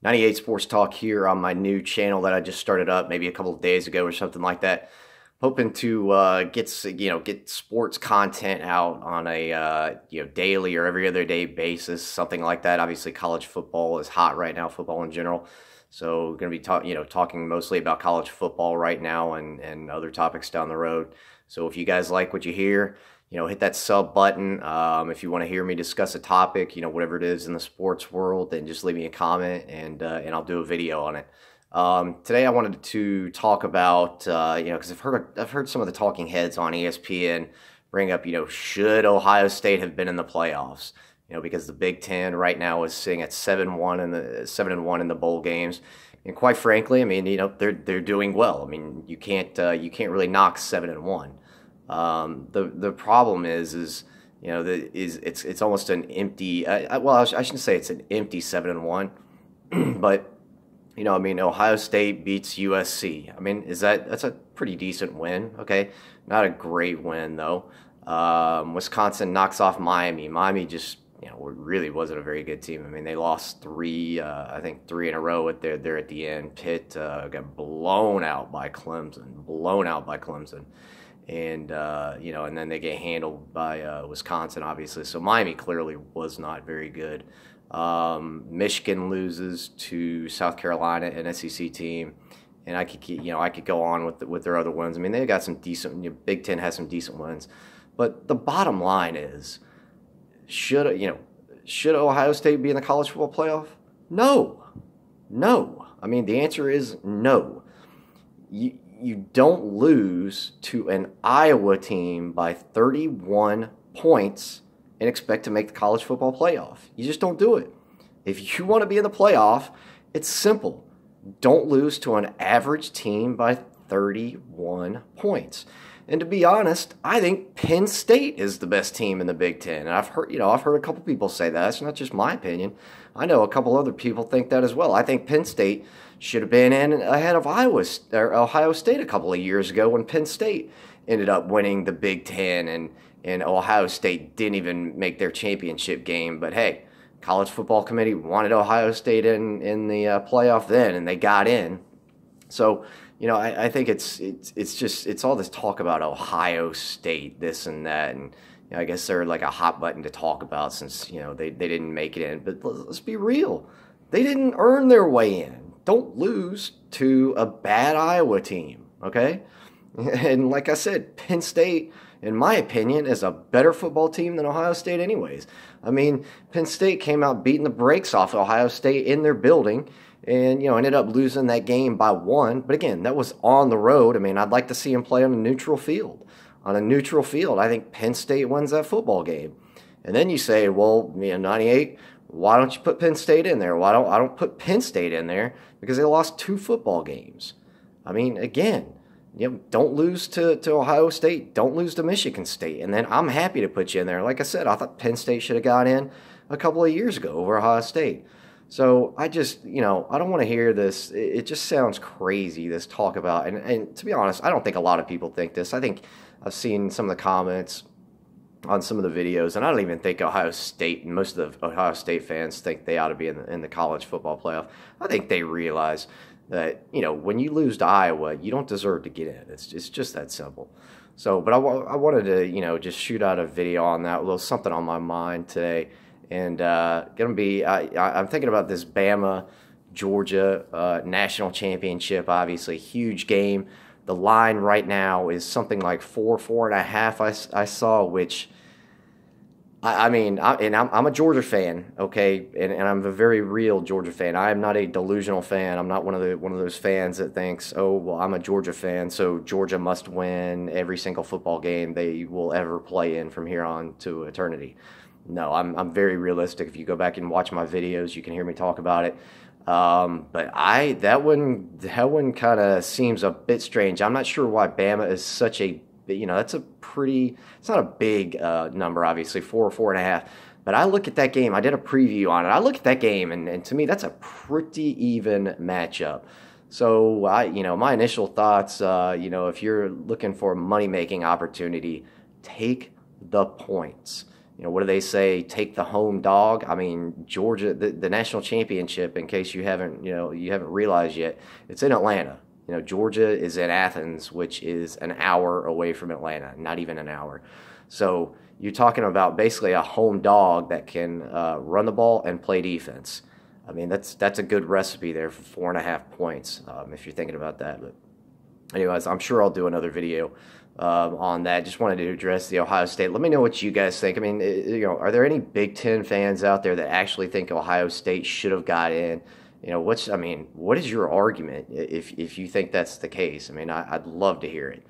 98 Sports Talk here on my new channel that I just started up maybe a couple of days ago or something like that. Hoping to get sports content out on a daily or every other day basis, something like that. Obviously, college football is hot right now, football in general. So, going to be talking mostly about college football right now and other topics down the road. So, if you guys like what you hear, hit that sub button. If you want to hear me discuss a topic, whatever it is in the sports world, then just leave me a comment and I'll do a video on it. Today I wanted to talk about, because I've heard some of the talking heads on ESPN bring up, should Ohio State have been in the playoffs? Because the Big Ten right now is sitting at 7-1 in the 7-1 in the bowl games. And quite frankly, I mean, they're doing well. I mean, you can't really knock 7-1. The problem is it's almost an empty. I shouldn't say it's an empty 7-1, but Ohio State beats USC. I mean, that's a pretty decent win? Okay, not a great win though. Wisconsin knocks off Miami. Miami just really wasn't a very good team. I mean, they lost I think three in a row there at the end. Pitt got blown out by Clemson. And and then they get handled by Wisconsin, obviously. So Miami clearly was not very good. Michigan loses to South Carolina, an SEC team, and I could go on with their other wins. I mean, they got some decent. Big Ten has some decent wins, but the bottom line is, should Ohio State be in the college football playoff? No. I mean, the answer is no. You don't lose to an Iowa team by 31 points and expect to make the college football playoff. You just don't do it. If you want to be in the playoff, it's simple. Don't lose to an average team by 31 points. And to be honest, I think Penn State is the best team in the Big Ten. And I've heard a couple people say that. It's not just my opinion. I know a couple other people think that as well. I think Penn State should have been in ahead of Ohio State a couple of years ago when Penn State ended up winning the Big Ten and Ohio State didn't even make their championship game. But hey, College Football Committee wanted Ohio State in the playoff then, and they got in. So, I think it's all this talk about Ohio State, this and that, and I guess they're like a hot button to talk about since they didn't make it in. But let's be real, they didn't earn their way in. Don't lose to a bad Iowa team, okay? And like I said, Penn State, in my opinion, is a better football team than Ohio State anyways. I mean, Penn State came out beating the brakes off Ohio State in their building and, ended up losing that game by 1. But again, that was on the road. I mean, I'd like to see them play on a neutral field. On a neutral field, I think Penn State wins that football game. And then you say, well, 98, why don't you put Penn State in there? I don't put Penn State in there because they lost 2 football games. I mean, again, don't lose to Ohio State. Don't lose to Michigan State. And then I'm happy to put you in there. Like I said, I thought Penn State should have got in a couple of years ago over Ohio State. So I just, I don't want to hear this. It just sounds crazy, this talk about, and to be honest, I don't think a lot of people think this. I think I've seen some of the comments on some of the videos, and I don't even think Ohio State and most of the Ohio State fans think they ought to be in the college football playoff. I think they realize that, when you lose to Iowa, you don't deserve to get in. It's just that simple. So, but I wanted to, just shoot out a video on that, a little something on my mind today. And I'm thinking about this Bama-Georgia national championship, obviously, huge game. The line right now is something like 4.5 I saw, which I'm a Georgia fan, okay, and I'm a very real Georgia fan. I am not a delusional fan. I'm not one of those fans that thinks, oh, well, I'm a Georgia fan, so Georgia must win every single football game they will ever play in from here on to eternity. No, I'm very realistic. If you go back and watch my videos, you can hear me talk about it. But that one kind of seems a bit strange. I'm not sure why Bama is such a, that's it's not a big number, obviously, 4.5. But I look at that game. I did a preview on it. I look at that game, and to me, that's a pretty even matchup. So my initial thoughts, if you're looking for a money-making opportunity, take the points. What do they say? Take the home dog. I mean, Georgia, the national championship. In case you haven't realized yet, it's in Atlanta. Georgia is in Athens, which is an hour away from Atlanta, not even an hour. So you're talking about basically a home dog that can run the ball and play defense. I mean, that's a good recipe there for 4.5 points, if you're thinking about that. But anyways, I'm sure I'll do another video on that. Just wanted to address the Ohio State. Let me know what you guys think. I mean, are there any Big Ten fans out there that actually think Ohio State should have got in? What is your argument if you think that's the case? I mean, I'd love to hear it.